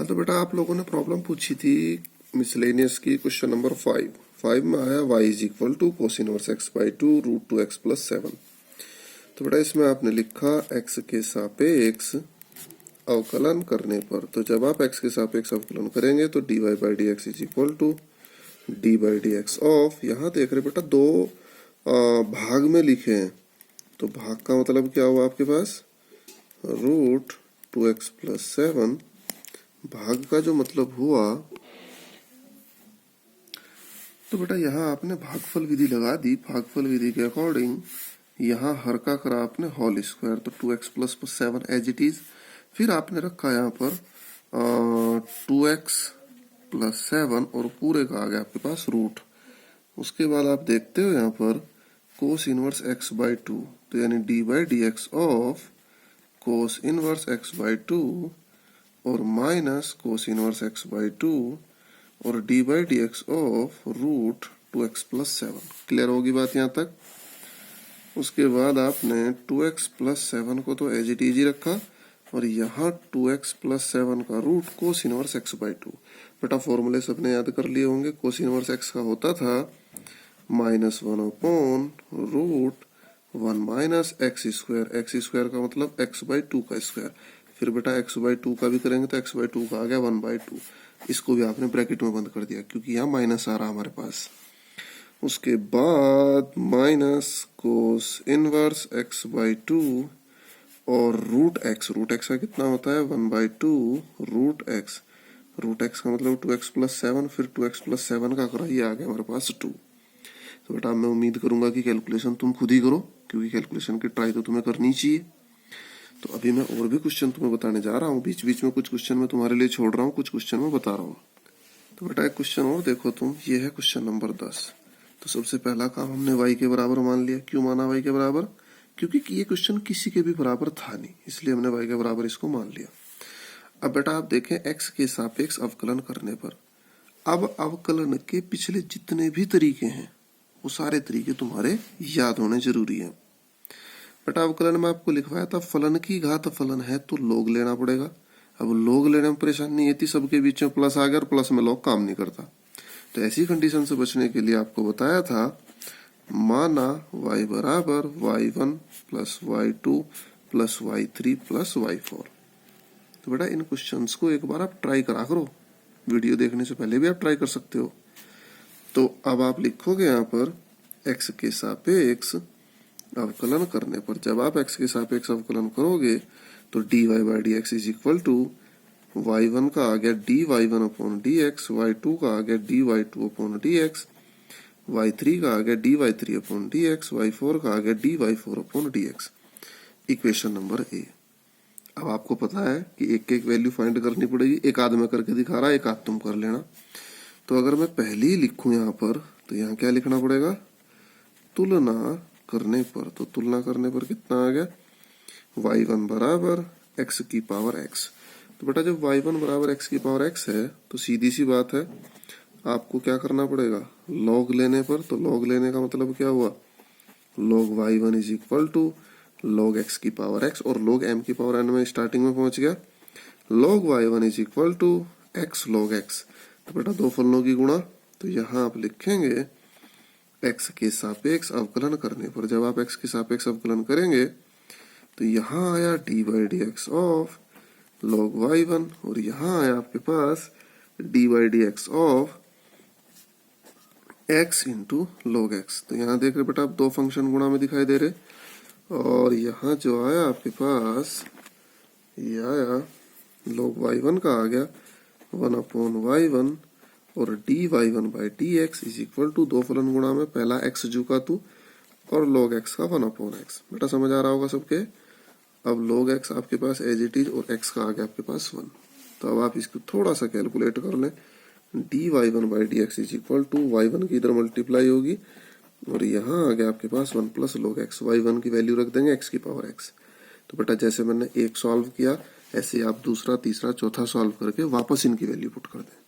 हाँ तो बेटा आप लोगों ने प्रॉब्लम पूछी थी मिसलेनियस की क्वेश्चन नंबर 5 में आया y is equal to cos inverse X by two root two X plus 7। तो बेटा इसमें आपने लिखा x के सापेक्ष अवकलन करने पर, तो जब आप x के सापेक्ष अवकलन करेंगे तो dy by D x is equal to D by D x of, यहाँ देख रहे बेटा दो भाग में लिखे हैं, तो भाग का मतलब क्या हुआ आपके पास रूट टू एक्स प्लस 7। भाग का जो मतलब हुआ तो बेटा यहाँ आपने भागफल विधि लगा दी। भागफल विधि के अकॉर्डिंग यहाँ हर का करा आपने होल स्क्वायर, तो 2x plus 7 as it is. फिर आपने रखा यहाँ पर 2x प्लस 7 और पूरे का आ गया आपके पास रूट। उसके बाद आप देखते हो यहाँ पर cos inverse x by two, तो यानी d by D x of cos inverse x by two और minus cos inverse x by two और d by D x of root 2x plus 7। Clear होगी बात यहाँ तक। उसके बाद आपने 2x प्लस 7 को तो एज इट इज ही रखा और यहाँ 2x प्लस 7 का root cos inverse x by two. बेटा फॉर्मूले सबने याद कर लिए होंगे। कोस इनवर्स x का होता था minus 1 upon root 1 minus x square. X square का मतलब x बाई टू का स्क्वायर। फिर बेटा x बाई टू का भी करेंगे तो x बाई टू का आ गया 1 बाई टू। इसको भी आपने ब्रैकेट में बंद कर दिया क्योंकि यहाँ माइनस आ रहा हमारे पास। उसके बाद minus cos inverse x by two और रूट x का कितना होता है 1 by two root x। Root x का मतलब 2x प्लस 7, फिर 2x प्लस 7 का करा, ये आ गया हमारे पास 2। तो बेटा मैं उम्मीद करूंगा कि कैलकुलेशन तुम खुद ही करो क्योंकि कैलकुलेशन की ट्राई तो तुम्हें करनी चाहिए। तो अभी मैं और भी क्वेश्चन तुम्हें बताने जा रहा हूँ। बीच बीच में कुछ क्वेश्चन मैं तुम्हारे लिए छोड़ रहा हूँ, कुछ क्वेश्चन मैं बता रहा हूँ। तो बेटा एक क्वेश्चन और देखो तुम, ये है क्वेश्चन नंबर 10। तो सबसे पहला काम हमने y के बराबर मान लिया। क्यों माना y के बराबर? क्योंकि ये क्वेश्चन किसी के भी बराबर था नहीं, इसलिए हमने y के बराबर इसको मान लिया। अब बेटा आप देखें x के सापेक्ष अवकलन करने पर, अब अवकलन के पिछले जितने भी तरीके हैं वो सारे तरीके तुम्हारे याद होने जरूरी है। बेटा अवकलन में आपको लिखवाया था फलन की घात फलन है तो लॉग लेना पड़ेगा। अब लॉग लेने में परेशानी ये थी, सबके बीच में प्लस आ गया और प्लस में लॉग काम नहीं करता। तो ऐसी कंडीशन से बचने के लिए आपको बताया था माना y बराबर y1 plus y2 plus y3 plus y4। तो बेटा इन क्वेश्चंस को एक बार आप ट्राई करा करो, वीडियो देखने से पहले भी आप ट्राई कर सकते हो। तो अब आप लिखोगे यहाँ पर x के सापेक्ष अवकलन करने पर, जब आप x के सापेक्ष अवकलन करोगे तो dy by D x is equal to y1 का आ गया dy y1 upon d x, y2 का आ गया dy y2 upon d x, y3 का आ गया dy y3 upon d x, y4 का आ गया dy y4 upon d x. Equation number A. अब आपको पता है कि एक एक वैल्यू फाइंड करनी पड़ेगी। एक आध में करके दिखा रहा है, एक आध तुम कर लेना। तो अगर मैं पहले ही लिखूं यहाँ पर तो यहाँ क्या लिखना पड़ेगा तुलना करने पर। तो तुलना करने पर कितना आ गया y1 बराबर x की पावर x। तो बेटा जब y1 बराबर x की पावर x है तो सीधी सी बात है आपको क्या करना पड़ेगा log लेने पर। तो log लेने का मतलब क्या हुआ log y1 is equal to log x की पावर x और log m की पावर n में स्टार्टिंग में पहुंच गया। log y1 is equal to x log x। तो बेटा दो फलनों की गुणा, तो यहाँ आप लिखेंगे x के सापेक्ष अवकलन करने पर। जब आप x के सापेक्ष अवकलन करेंगे तो यहाँ आया d by D x of log y1 और यहाँ आया आपके पास d by D x of x into log x। तो यहाँ देख रहे बेटा आप दो फंक्शन गुणा में दिखाई दे रहे और यहाँ जो आया आपके पास ये आया log y1 का आ गया 1 अपॉन y1 और d y1 by D x is equal to दो फलन गुणा में पहला x जू का तू और log x का 1 अपॉन x। बेटा समझ आ रहा होगा सबके। अब log x आपके पास एज इट इज और x का आ गया आपके पास 1। तो अब आप इसको थोड़ा सा कैलकुलेट कर लें। D y1 by D x is equal to y1 की इधर मल्टीप्लाई होगी और यहाँ आ गया आपके पास 1 प्लस log x। y1 की वैल्यू रख देंगे x की पावर x। तो बेटा जैसे मैंने एक सॉल्व किया ऐसे आप दूसरा तीसरा चौथा सॉल्व करके वापस इनकी वैल्यू पुट कर दें।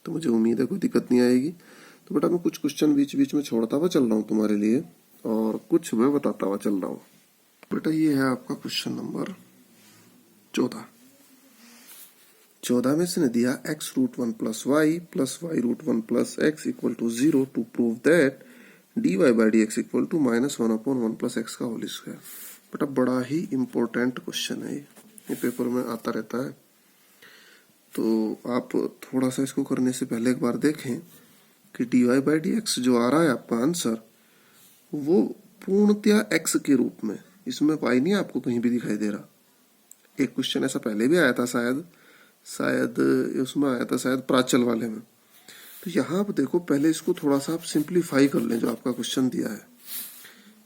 तो मुझे उम्मीद है कोई दिक्कत नहीं आएगी। तो बेटा मैं कुछ क्वेश्चन बीच बीच में छोड़ता हुआ चल रहा हूँ तुम्हारे लिए और कुछ मैं बताता हुआ चल रहा हूँ। बेटा ये है आपका क्वेश्चन नंबर 14। 14 में इसने दिया x root 1 plus y root 1 plus x equal to 0 to prove that dy by D x equal to -1/1 plus x का होल स्क्वायर। बेटा बड़ा ही इंपॉर्टेंट क्वेश्चन है ये पेपर में आता रहता है। तो आप थोड़ा सा इसको करने से पहले एक बार देखें कि dy बाई डी एक्स जो आ रहा है आपका आंसर वो पूर्णतया x के रूप में, इसमें y नहीं आपको कहीं भी दिखाई दे रहा। एक क्वेश्चन ऐसा पहले भी आया था शायद उसमें आया था शायद प्राचल वाले में। तो यहाँ आप देखो पहले इसको थोड़ा सा आप सिंप्लीफाई कर लें, जो आपका क्वेश्चन दिया है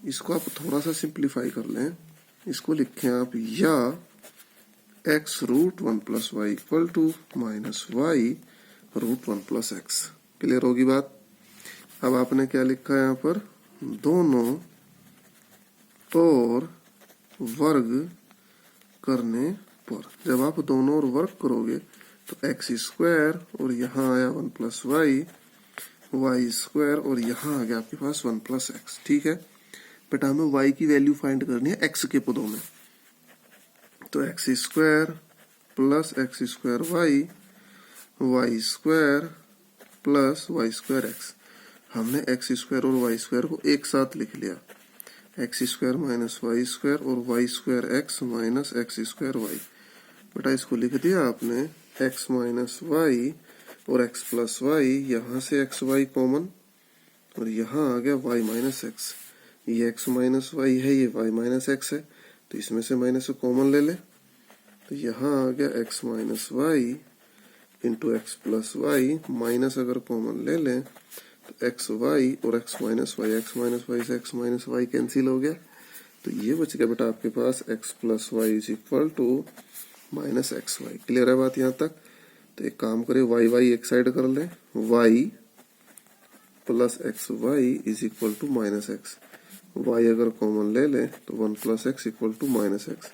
इसको आप थोड़ा सा सिंप्लीफाई कर लें। इसको लिखें आप या x root 1 plus y equal to minus y root 1 plus x. Clear होगी बात। अब आपने क्या लिखा है यहाँ पर, दोनों और वर्ग करने पर। जब आप दोनों और वर्ग करोगे तो एक्स स्क्वायर और यहाँ आया 1 प्लस वाई स्क्वायर और यहाँ आ गया आपके पास 1 प्लस एक्स। ठीक है बेटा, हमें y की वैल्यू फाइंड करनी है x के पदों में। तो x square plus x square y square plus y square x. हमने एक्स स्क्वायर और वाई स्क्वायर को एक साथ लिख लिया, x square minus y square और y square x minus x square y. बेटा इसको लिख दिया आपने एक्स माइनस वाई और एक्स प्लस वाई, यहाँ से एक्स वाई कॉमन और यहाँ आ गया वाई माइनस एक्स। ये एक्स माइनस वाई है, ये वाई माइनस एक्स है, तो इसमें से माइनस कॉमन ले ले। तो यहाँ आ गया x minus y into x plus y, minus अगर कॉमन ले लें तो एक्स वाई और एक्स माइनस वाई से एक्स माइनस वाई कैंसिल हो गया। तो ये बच गया बेटा आपके पास x plus y is equal to minus x y. Clear है बात यहाँ तक। तो एक काम करें, वाई एक साइड कर लें, y plus x y is equal to minus x. Y अगर कॉमन ले लें तो 1 plus x equal to minus x.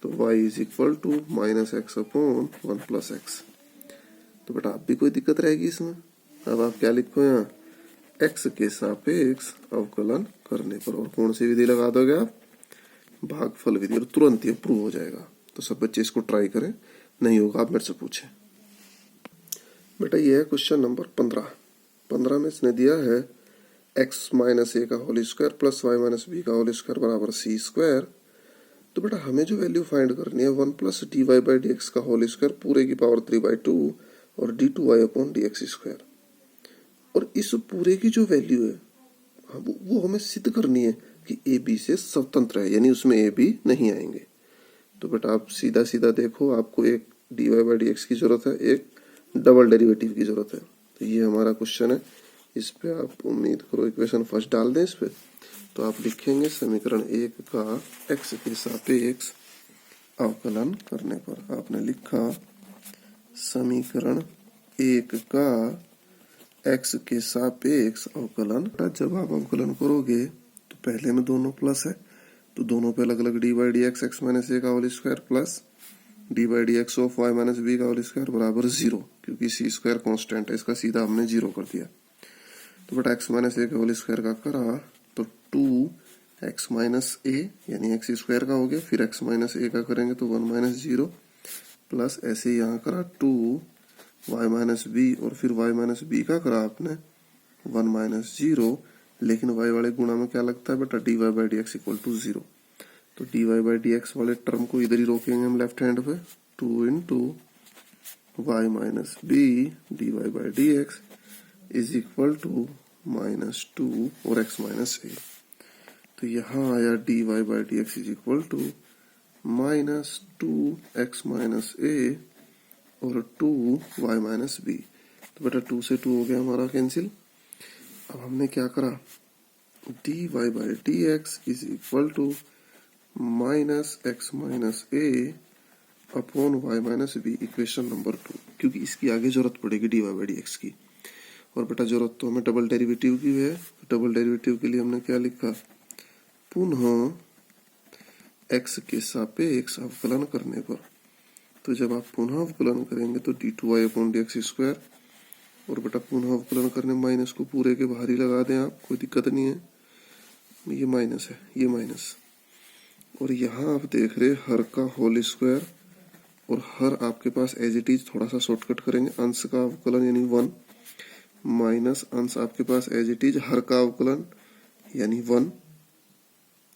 तो y is equal to minus x upon 1 plus x. तो बेटा अब भी कोई दिक्कत रहेगी इसमें। अब आप क्या लिखो यहाँ, एक्स के सापेक्ष अवकलन करने पर। और कौन सी विधि लगा दोगे आप, भागफल विधि, और तुरंत ये प्रूव हो जाएगा। तो सब बच्चे इसको ट्राई करें, नहीं होगा आप मेरे से पूछें। बेटा ये है क्वेश्चन नंबर 15 में इसने दिया है एक्स माइनस ए का whole square plus y minus b का होल स्क्वायर बराबर सी स्क्वायर। तो बेटा हमें जो वैल्यू फाइंड करनी है 1 plus d y by D x का होल स्क्वायर पूरे की पावर 3/2 और d two y upon d x square. और इस पूरे की जो वैल्यू है वो हमें सिद्ध करनी है कि ए बी से स्वतंत्र है, यानी उसमें ए बी नहीं आएंगे। तो बेटा आप सीधा सीधा देखो, आपको एक d y by D x की जरूरत है, एक डबल डेरिवेटिव की जरूरत है। तो ये हमारा क्वेश्चन है, इस पे आप उम्मीद करो इक्वेशन फर्स्ट डाल दें इस पे। तो आप लिखेंगे समीकरण 1 का एक्स के सापेक्ष अवकलन करने पर। आपने लिखा समीकरण 1 का एक्स के सापेक्ष अवकलन। जब आप अवकलन करोगे तो पहले में दोनों प्लस है, तो दोनों पे अलग अलग d by D x minus a का whole square plus d by D x of y minus b का होल स्क्वायर बराबर 0, क्योंकि सी स्क्वायर कॉन्स्टेंट है, इसका सीधा हमने 0 कर दिया। तो बेटा एक्स माइनस ए का होल स्क्वायर का करा तो 2x माइनस ए यानी एक्स स्क्वायर का हो गया, फिर x माइनस ए का करेंगे तो 1 माइनस 0 प्लस ऐसे यहाँ करा 2y माइनस बी और फिर y माइनस बी का करा आपने 1 माइनस 0, लेकिन y वाले गुणा में क्या लगता है बेटा, d y by D x equal to 0। तो d y by D x वाले टर्म को इधर ही रोकेंगे हम लेफ्ट हैंड पे, 2 into y minus b d y by D x is equal to -2 और x माइनस ए। तो यहाँ आया d y by D x is equal to -2x minus a और 2y माइनस बी। तो बेटा 2 से 2 हो गया हमारा कैंसिल। अब हमने क्या करा, d y by D x is equal to -x minus a upon y minus b, equation number 2, क्योंकि इसकी आगे जरूरत पड़ेगी d y by D x की। और बेटा जरूरत तो हमें डबल डेरिवेटिव की है, डबल डेरिवेटिव के लिए हमने क्या लिखा, पुनः x के सापेक्ष अवकलन करने पर। तो जब आप पुनः अवकलन करेंगे तो d two y upon d x square, और बेटा पुनः अवकलन करने माइनस को पूरे के बाहर ही लगा दें आप, कोई दिक्कत नहीं है। ये माइनस है, ये माइनस, और यहाँ आप देख रहे हर का होल स्क्वायर और हर आपके पास एज इट इज थोड़ा सा शॉर्टकट करेंगे, अंश का अवकलन यानी 1 माइनस अंश आपके पास एज इट इज हर का अवकलन यानी 1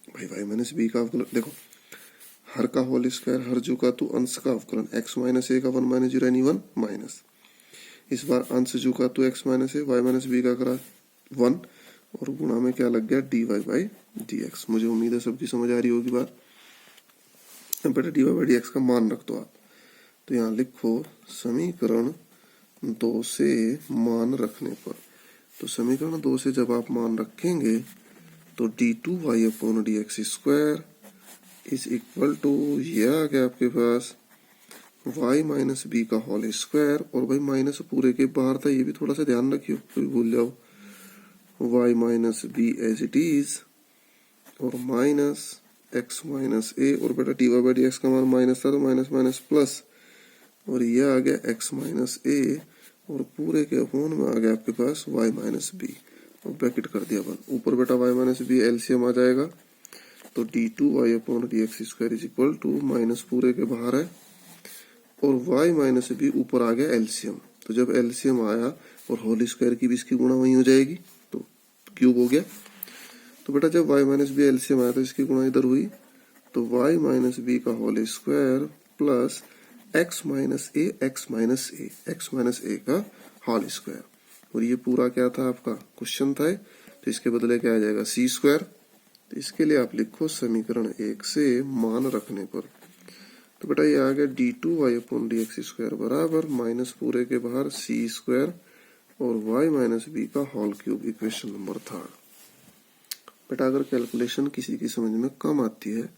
भाई y माइनस बी का अवकलन। देखो हर का होल स्क्वायर, हर जो का तो अंश का अवकलन x माइनस ए का 1 माइनस 0 यानी 1 माइनस, इस बार अंश जो का तो x माइनस ए y माइनस बी का करा 1 और गुणा में क्या लग गया dy बाई dx। मुझे उम्मीद है सबकी समझ आ रही होगी बात। बेटा dy बाई dx का मान रख दो आप, तो यहाँ लिखो समीकरण 2 से मान रखने पर, तो समीकरण 2 से जब आप मान रखेंगे तो d2y upon dx square is equal to ये आ गया आपके पास y माइनस बी का होल स्क्वायर, और भाई माइनस पूरे के बाहर था, ये भी थोड़ा सा ध्यान रखियो कोई भूल जाओ, y minus b as it is और माइनस x माइनस ए, और बेटा dy बाई dx का मान माइनस था तो माइनस माइनस प्लस, और ये आ गया x माइनस ए और पूरे के अपोन में आ गया आपके पास y माइनस बी और ब्रैकेट कर दिया बंद। ऊपर बेटा y माइनस बी एलसीएम आ जाएगा तो d2y upon dx square is equal to minus पूरे के बाहर है और y माइनस बी ऊपर आ गया एलसीएम, तो जब एलसीएम आया और होल स्क्वायर की भी इसकी गुणा वही हो जाएगी तो क्यूब हो गया। तो बेटा जब y माइनस बी एलसीएम आया तो इसकी गुणा इधर हुई तो y माइनस बी का whole square plus x minus a का होल स्क्वायर, और ये पूरा क्या था आपका क्वेश्चन था, तो इसके बदले क्या आ जाएगा c स्क्वायर। तो इसके लिए आप लिखो समीकरण 1 से मान रखने पर, तो बेटा ये आ गया d2y अपॉन dx स्क्वायर बराबर माइनस पूरे के बाहर c स्क्वायर और y माइनस बी का होल क्यूब, इक्वेशन नंबर 3। बेटा अगर कैलकुलेशन किसी की समझ में कम आती है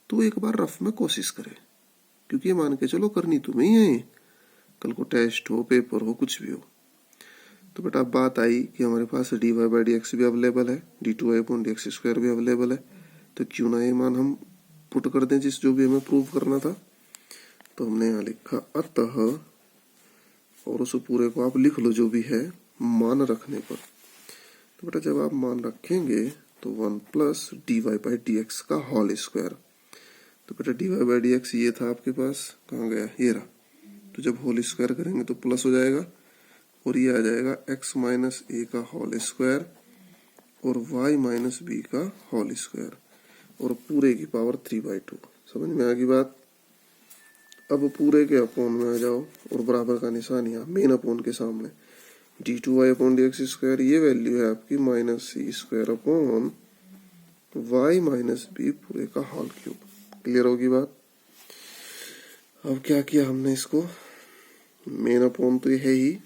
तो एक बार रफ में कोशिश करे, क्योंकि ये मान के चलो करनी तुम्हें ही है, कल को टेस्ट हो पेपर हो कुछ भी हो। तो बेटा अब बात आई कि हमारे पास dy बाई dx भी अवेलेबल है, d2y अपॉन dx स्क्वायर भी अवेलेबल है, तो क्यों ना ये मान हम पुट कर दें जिस जो भी हमें प्रूव करना था। तो हमने यहाँ लिखा अतः, और उस पूरे को आप लिख लो जो भी है मान रखने पर। तो बेटा जब आप मान रखेंगे तो 1 प्लस dy बाई dx का होल स्क्वायर, तो बेटा dy बाई dx ये था आपके पास, कहाँ गया ये रहा, तो जब होल स्क्वायर करेंगे तो प्लस हो जाएगा और ये आ जाएगा x माइनस ए का होल स्क्वायर और y माइनस बी का होल स्क्वायर और पूरे की पावर 3/2। समझ में आ गई बात। अब पूरे के अपोन में आ जाओ और बराबर का निशान यहाँ मेन अपोन के सामने, d2y अपॉन dx स्क्वायर ये वैल्यू है आपकी minus c square upon y minus b पूरे का होल क्यूब। क्लियर होगी बात। अब क्या किया हमने, इसको मेन अपोन तो ये है ही,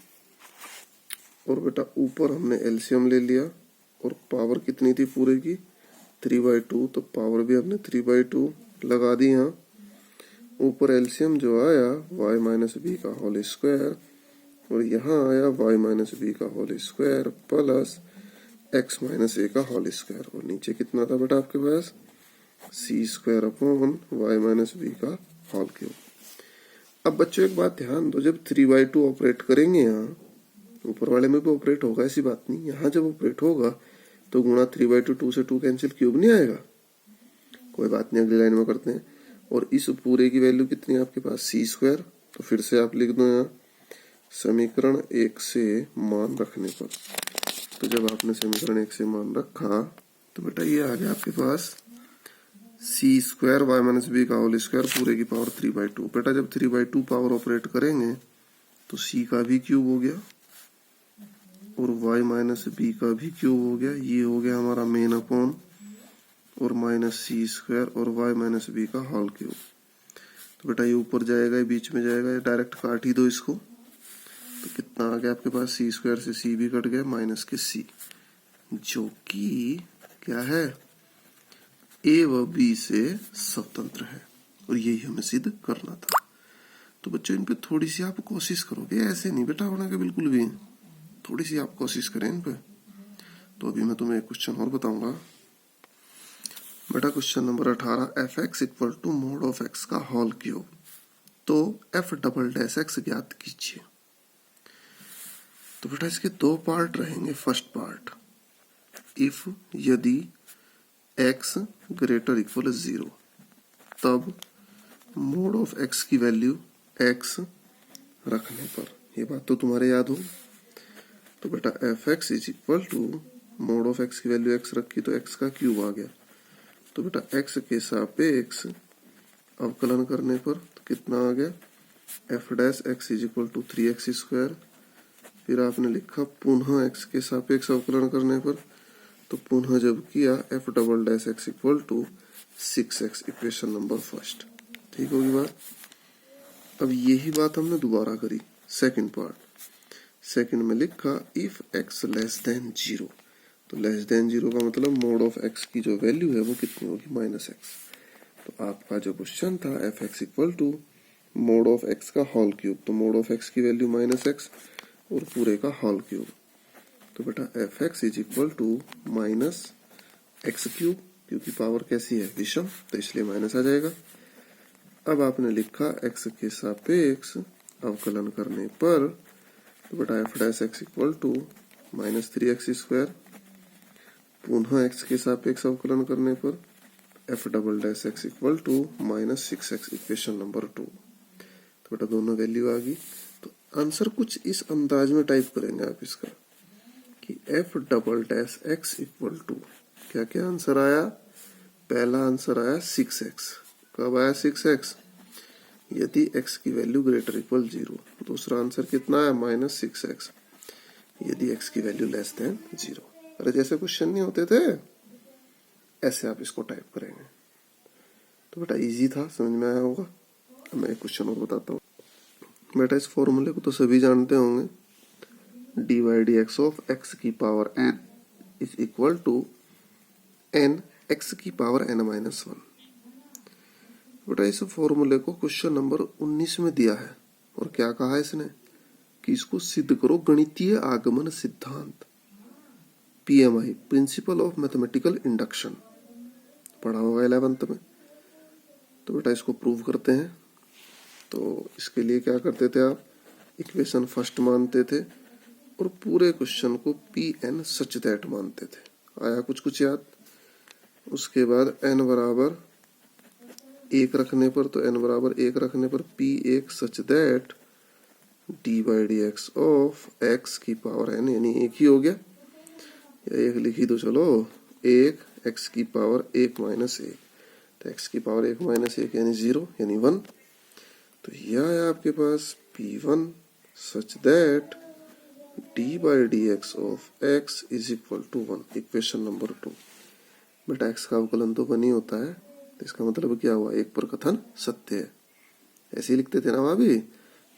और बेटा ऊपर हमने एलसीएम ले लिया और पावर कितनी थी पूरे की 3/2, तो पावर भी हमने 3/2 लगा दी यहाँ। ऊपर एलसीएम जो आया y माइनस बी का होल स्क्वायर और यहाँ आया y माइनस बी का whole square plus x minus a का होल स्क्वायर, और नीचे कितना था बेटा आपके पास c square upon y minus b का होल क्यूब। अब बच्चों एक बात ध्यान दो, जब 3/2 ऑपरेट करेंगे यहाँ, ऊपर वाले में भी ऑपरेट होगा ऐसी बात नहीं, यहाँ जब ऑपरेट होगा तो गुणा 3/2 2 से 2 कैंसिल, क्यूब नहीं आएगा। कोई बात नहीं, अगली लाइन में करते हैं। और इस पूरे की वैल्यू कितनी है आपके पास c स्क्वायर, तो फिर से आप लिख दो यहाँ समीकरण 1 से मान रखने पर। तो जब आपने समीकरण 1 से मान रखा तो बेटा ये आ गया आपके पास c square y minus b का होल स्क्वायर पूरे की पावर 3/2। बेटा जब 3/2 पावर ऑपरेट करेंगे तो c का भी क्यूब हो गया और y माइनस बी का भी क्यूब हो गया, ये हो गया हमारा मेन अपॉन और माइनस c स्क्वायर और y माइनस बी का होल क्यूब। तो बेटा ये ऊपर जाएगा, ये बीच में जाएगा, ये डायरेक्ट काट ही दो इसको, तो कितना आ गया आपके पास c स्क्वायर से c भी कट गया माइनस के c, जो कि क्या है a व b से स्वतंत्र है, और यही हमें सिद्ध करना था। तो बच्चों इन पे थोड़ी सी आप कोशिश करोगे, ऐसे नहीं बेटा होना के बिल्कुल भी, थोड़ी सी आप कोशिश करें इन पे। तो अभी मैं तुम्हें एक क्वेश्चन और बताऊंगा बेटा, question number 18, f x equal to mod of x का होल क्यूब, तो एफ डबल डैश एक्स ज्ञात कीजिए। तो बेटा इसके दो पार्ट रहेंगे। फर्स्ट पार्ट, इफ यदि x ग्रेटर इक्वल 0 तब मोड ऑफ एक्स की वैल्यू एक्स रखने पर। ये बात तो तुम्हारे याद हो। तो बेटा f x is equal to mod of x की वैल्यू एक्स रखी तो एक्स का क्यूब आ गया। तो बेटा एक्स के सापेक्ष अवकलन करने पर तो कितना आ गया, f dash x is equal to 3x square. फिर आपने लिखा पुनः एक्स के सापेक्ष अवकलन करने पर, तो पुनः जब किया f double dash x equal to 6x, equation number first. ठीक होगी बात। अब यही बात हमने दोबारा करी सेकंड पार्ट। सेकंड में लिखा इफ x लेस देन 0, तो लेस देन 0 का मतलब मोड ऑफ x की जो वैल्यू है वो कितनी होगी, -x। तो आपका जो क्वेश्चन था f x equal to mod of x का होल क्यूब, तो मोड ऑफ x की वैल्यू -x और पूरे का होल क्यूब। तो बेटा f x is equal to -x cube, क्योंकि पावर कैसी है, विषम, तो इसलिए माइनस आ जाएगा। अब आपने लिखा x के सापेक्ष अवकलन करने पर, तो बेटा f dash x equal to -3x square. पुनः x के सापेक्ष अवकलन करने पर f double dash x equal to -6x, equation number 2। तो बेटा दोनों वैल्यू आ गई। तो आंसर कुछ इस अंदाज में टाइप करेंगे आप इसका कि f double dash x equal to क्या क्या आंसर आया। पहला आंसर आया 6x। कब आया 6x, यदि x की वैल्यू ग्रेटर इक्वल 0। दूसरा आंसर कितना आया, -6x, यदि x की वैल्यू लेस देन 0। अरे जैसे क्वेश्चन नहीं होते थे ऐसे आप इसको टाइप करेंगे। तो बेटा इजी था, समझ में आया होगा। अब मैं एक क्वेश्चन और बताता हूँ। बेटा इस फॉर्मूले को तो सभी जानते होंगे, d by D x of x की power n is equal to n x की पावर n-1। बेटा इस फॉर्मूले को क्वेश्चन नंबर 19 में दिया है और क्या कहा है इसने कि इसको सिद्ध करो गणितीय आगमन सिद्धांत, PMI, principle of mathematical induction, पढ़ा होगा 11th में। तो बेटा इसको प्रूव करते हैं। तो इसके लिए क्या करते थे आप, इक्वेशन फर्स्ट मानते थे और पूरे क्वेश्चन को PN सच दैट मानते थे। आया कुछ कुछ याद। उसके बाद n बराबर 1 रखने पर, तो n बराबर 1 रखने पर P1 such that D by D x of x की पावर n, यानी 1 ही हो गया, या 1 लिखी तो चलो, 1 x की पावर 1 माइनस 1, तो x की पावर 1 माइनस 1 यानी 0 यानी 1। तो यह है आपके पास P1 such that D by D x of x is equal to 1, equation number 2। बेटा x का अवकलन तो 1 ही होता है, तो इसका मतलब क्या हुआ, एक पर कथन सत्य है। ऐसे ही लिखते थे ना वहां भी,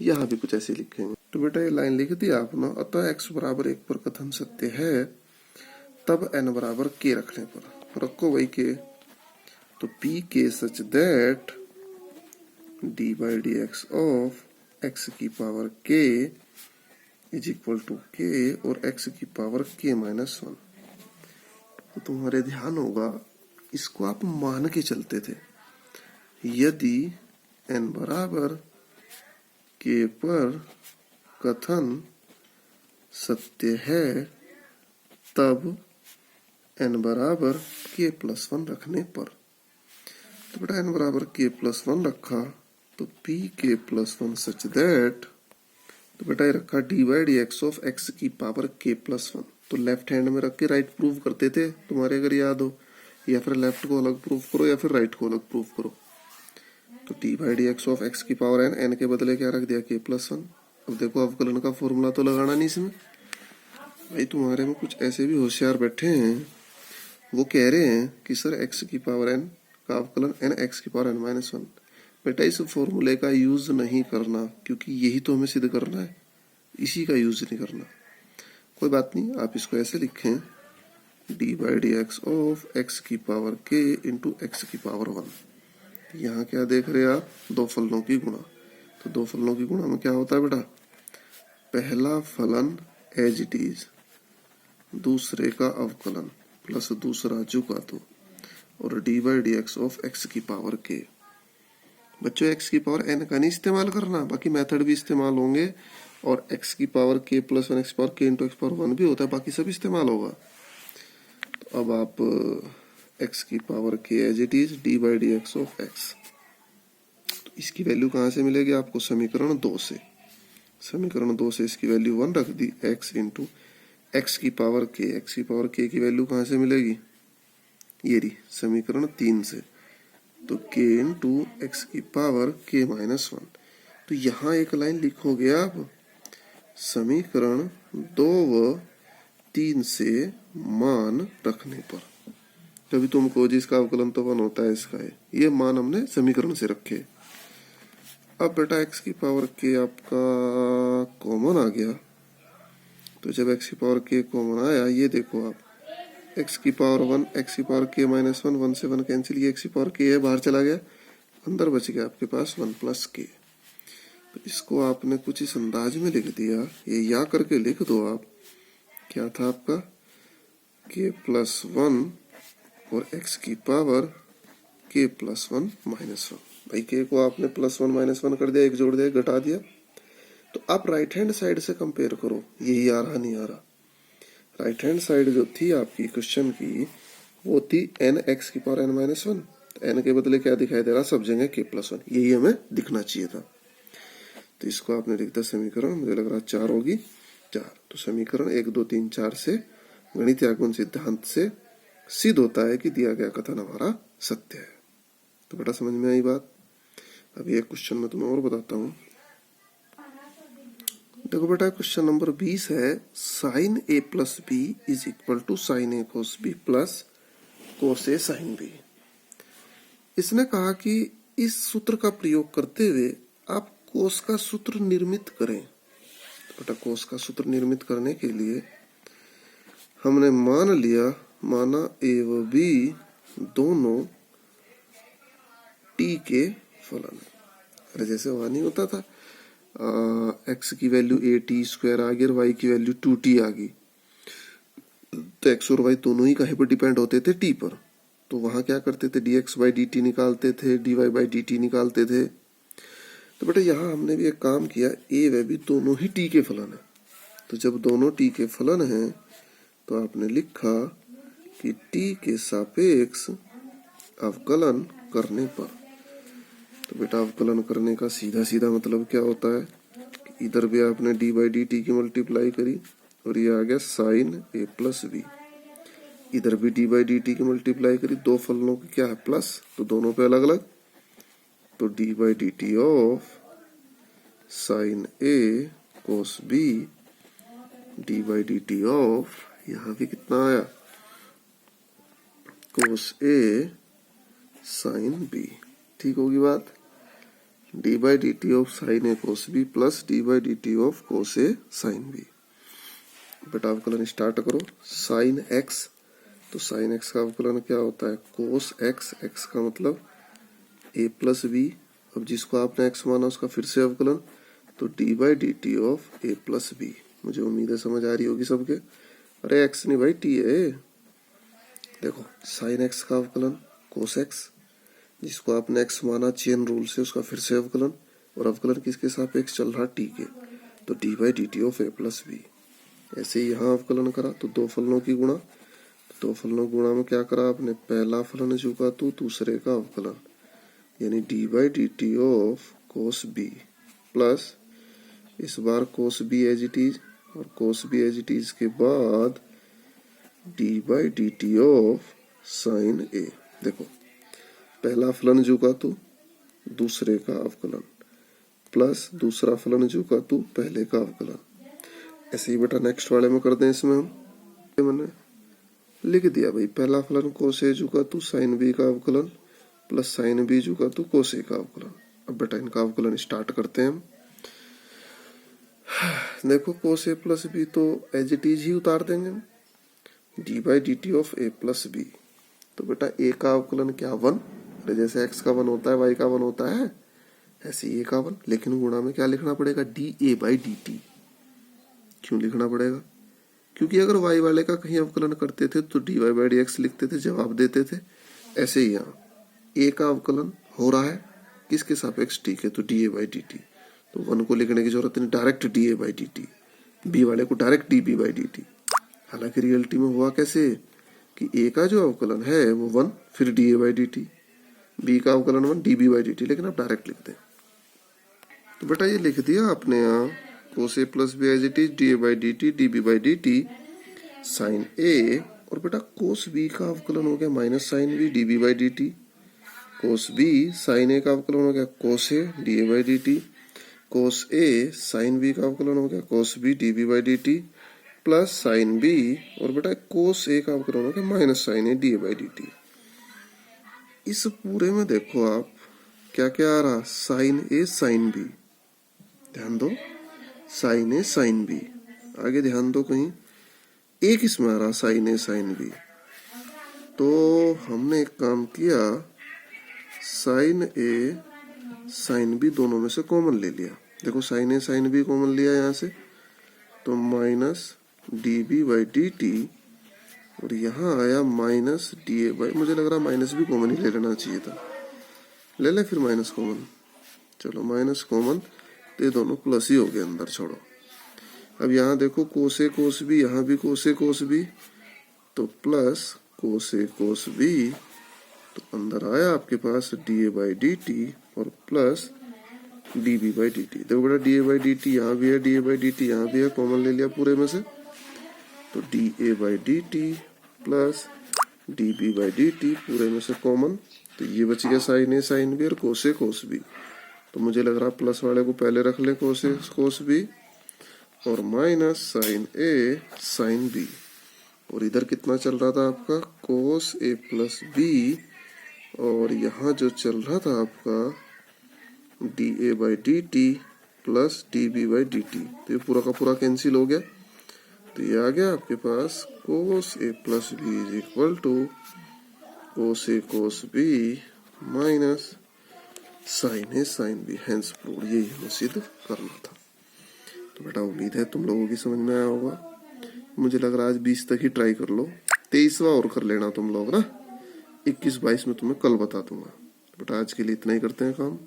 यहाँ भी कुछ ऐसे लिखेंगे। तो बेटा ये लाइन लिख दी आपने, अतः x बराबर 1 पर कथन सत्य है, तब n बराबर k रखने पर रखो वही k, तो p k such that D by D x of x की power k is equal to k और x की पावर k माइनस 1। तो तुम्हारे ध्यान होगा इसको आप मान के चलते थे, यदि n बराबर k पर कथन सत्य है तब n बराबर k प्लस 1 रखने पर। तो बेटा n बराबर k प्लस 1 रखा तो p k plus 1 such that, तो बेटा ये रखा D by D x of x की पावर k प्लस 1। तो लेफ्ट हैंड में रख के राइट प्रूव करते थे तुम्हारे, अगर याद हो, या फिर लेफ्ट को अलग प्रूव करो या फिर राइट को अलग प्रूव करो। तो d by D x of x की पावर n, n के बदले क्या रख दिया, k प्लस 1। अब देखो अवकलन का फॉर्मूला तो लगाना नहीं इसमें। भाई तुम्हारे में कुछ ऐसे भी होशियार बैठे हैं, वो कह रहे हैं कि सर x की पावर n का अवकलन n x की पावर n माइनस 1। बेटा इस फॉर्मूले का यूज नहीं करना, क्योंकि यही तो हमें सिद्ध करना है, इसी का यूज नहीं करना। कोई बात नहीं, आप इसको ऐसे लिखें, D by D x of x की पावर k इंटू एक्स की पावर 1। यहाँ क्या देख रहे हैं आप, दो फलनों की गुणा। तो दो फलनों की गुणा में क्या होता है बेटा, पहला फलन एज इट इज, दूसरे का अवकलन प्लस दूसरा जुका तो, और d by D x of x की पावर k। बच्चों x की पावर n का नहीं इस्तेमाल करना, बाकी मेथड भी इस्तेमाल होंगे, और x की पावर k प्लस 1 x की power k into x power 1 भी होता है, बाकी सब इस्तेमाल होगा। तो अब आप x की power k as it is d by D x of x, तो इसकी वैल्यू कहाँ से मिलेगी आपको, समीकरण 2 से। समीकरण 2 से इसकी वैल्यू 1 रख दी, x इंटू एक्स की पावर k, एक्स की पावर k की वैल्यू कहाँ से मिलेगी, ये रही समीकरण 3 से। तो k इंटू एक्स की पावर k माइनस 1। तो यहाँ एक लाइन लिखोगे आप, समीकरण 2 व 3 से मान रखने पर। तभी तुमको जिसका अवकलन तो 1 होता है इसका है, ये मान हमने समीकरण से रखे। अब बेटा x की पावर k आपका कॉमन आ गया। तो जब x की पावर k कॉमन आया, ये देखो आप, x की पावर 1, x की पावर k माइनस 1, 1 से 1 कैंसिल, ये x की पावर k है, बाहर चला गया, अंदर बच गया आपके पास 1 प्लस k। तो इसको आपने कुछ इस अंदाज में लिख दिया, ये या करके लिख दो आप, क्या था आपका k प्लस 1 और x की पावर k प्लस 1 माइनस 1। भाई k को आपने प्लस 1 माइनस 1 कर दिया, एक जोड़ दिया, घटा दिया। तो आप राइट हैंड साइड से कंपेयर करो, यही आ रहा नहीं आ रहा। राइट हैंड साइड जो थी आपकी क्वेश्चन की, वो थी n x की पावर n माइनस 1। n के बदले क्या दिखाई दे रहा, सब जगह k प्लस 1, यही हमें दिखना चाहिए था। तो इसको आपने लिख दिया समीकरण, मुझे लग रहा 4 होगी, 4। तो समीकरण 1 2 3 4 से गणितीय आगमन सिद्धांत से सिद्ध होता है कि दिया गया कथन हमारा सत्य है। तो बेटा समझ में आई बात। अभी एक क्वेश्चन में तुम्हें और बताता हूँ। देखो बेटा क्वेश्चन नंबर 20 है, sine a plus b is equal to sine a cos b plus cos a sine b. इसने कहा कि इस सूत्र का प्रयोग करते हुए आप कोस का सूत्र निर्मित करें। तो बेटा कोस का सूत्र निर्मित करने के लिए हमने माना ए व बी दोनों टी के फलन। अरे जैसे वहां नहीं होता था, एक्स की वैल्यू ए टी स्क्वायर आ गई और वाई की वैल्यू 2t आ गई, तो एक्स और वाई दोनों ही कहीं पर डिपेंड होते थे, टी पर। तो वहां क्या करते थे, dx बाई dt निकालते थे, dy बाई dt निकालते थे। तो बेटा यहाँ हमने भी एक काम किया, ए व बी दोनों ही टी के फलन है। तो जब दोनों टी के फलन हैं, तो आपने लिखा कि टी के सापेक्ष अवकलन करने पर। तो बेटा अवकलन करने का सीधा सीधा मतलब क्या होता है, इधर भी आपने डी बाई डी टी की मल्टीप्लाई करी और ये आ गया साइन ए प्लस बी, इधर भी डी बाई डी टी की मल्टीप्लाई करी, दो फलनों की क्या है प्लस, तो दोनों पे अलग अलग। तो d by d t of sine a cos b, d by d t of, यहाँ भी कितना आया, कोस ए साइन बी। ठीक होगी बात। D by d t of sine a cos b plus d by d t of cos a sine b. बेटा अवकलन start करो। साइन एक्स, तो साइन एक्स का अवकलन क्या होता है, कोस एक्स, एक्स का मतलब ए प्लस बी। अब जिसको आपने एक्स माना उसका फिर से अवकलन, तो d by d t of a plus b. मुझे उम्मीद है समझ आ रही होगी सबके। अरे एक्स नहीं भाई टी है। देखो साइन एक्स का अवकलन कोस एक्स, जिसको आपने एक्स माना चेन रूल से, उसका फिर से अवकलन, और अवकलन किसके सापेक्ष चल रहा, टी के, तो d by d t of a plus b. ऐसे ही यहाँ अवकलन करा तो दो फलनों की गुणा, तो दो फलनों गुणा में क्या करा आपने, पहला फलन चुका तो दूसरे का अवकलन, यानी d by d t of cos b plus इस बार cos b as it is, और cos b as it is के बाद d by d t of sine a. देखो पहला फलन चुका तो दूसरे का अवकलन प्लस दूसरा फलन चुका तो पहले का अवकलन। ऐसे ही बेटा नेक्स्ट वाले में कर दें। इसमें हम मैंने लिख दिया भाई, पहला फलन कोस ए चुका तो साइन बी का अवकलन प्लस साइन बी चुका तो कोस ए का अवकलन। अब बेटा इनका अवकलन स्टार्ट करते हैं हम। देखो कोस ए प्लस बी तो एज इट इज ही उतार देंगे, d by d t of a plus b. तो बेटा ए का अवकलन क्या 1, जैसे एक्स का 1 होता है वाई का 1 होता है, ऐसे ए का 1, लेकिन गुणा में क्या लिखना पड़ेगा, D a by d T. क्यों लिखना पड़ेगा, क्योंकि अगर वाई वाले का कहीं अवकलन करते थे तो d y by D x लिखते थे, जवाब देते थे। ऐसे ही यहाँ ए का अवकलन हो रहा है किसके सापेक्ष, टी के, तो d a by d t. तो 1 को लिखने की जरूरत नहीं, direct d a by d t, b वाले को direct d b by d t. हालांकि रियलिटी में हुआ कैसे कि ए का जो अवकलन है वो 1 फिर d a by d t, b का अवकलन 1 d b by d t, लेकिन आप डायरेक्ट लिखते हैं। तो बेटा ये लिख दिया आपने यहाँ cos a plus b as it is d a by d t d b by d t sine a, और बेटा कोस बी का अवकलन हो गया minus sine b d b by d t, cos b sine a का अवकलन हो गया cos a d a by d t, cos a sine b का अवकलन हो गया cos b d b by d t plus sign b, और बेटा कोस ए का अवकलन हो गया minus sine a d a by d t. इस पूरे में देखो आप क्या क्या आ रहा, साइन ए साइन बी, ध्यान दो साइन ए साइन बी, आगे ध्यान दो कहीं एक इसमें आ रहा साइन ए साइन बी। तो हमने एक काम किया, साइन ए साइन बी दोनों में से कॉमन ले लिया। देखो sine a sine b common लिया यहाँ से, तो minus d b by d t, और यहाँ आया माइनस डी ए बाई, मुझे लग रहा माइनस भी कॉमन ही ले लेना चाहिए था, ले ले फिर माइनस कॉमन, चलो माइनस कॉमन, तो ये दोनों प्लस ही हो गए अंदर, छोड़ो। अब यहाँ देखो कोस ए कोस बी, यहाँ भी कोस ए कोस बी, तो plus cos a cos b, तो अंदर आया आपके पास d a by d t और plus d b by d t. देखो बेटा d a by d t यहाँ भी है, d a by d t यहाँ भी है, कॉमन ले लिया पूरे में से, तो d a by d t plus d b by d t पूरे में से कॉमन, तो ये बच गया साइन ए साइन बी और कोस ए कोस बी। तो मुझे लग रहा प्लस वाले को पहले रख ले कोस ए कोस बी, और minus sine a sine b, और इधर कितना चल रहा था आपका कोस ए प्लस बी, और यहाँ जो चल रहा था आपका d a by d t plus d b by d t, तो ये पूरा का पूरा कैंसिल हो गया, तो ये आ गया आपके पास cos a plus b is equal to cos a cos b minus sine a sine b, hence proved. यही हमें सिद्ध करना था। तो बेटा उम्मीद है तुम लोगों की समझ में आया होगा। मुझे लग रहा है आज 20 तक ही ट्राई कर लो, 23वां और कर लेना तुम लोग ना, 21-22 में तुम्हें कल बता दूंगा। बेटा आज के लिए इतना ही करते हैं काम।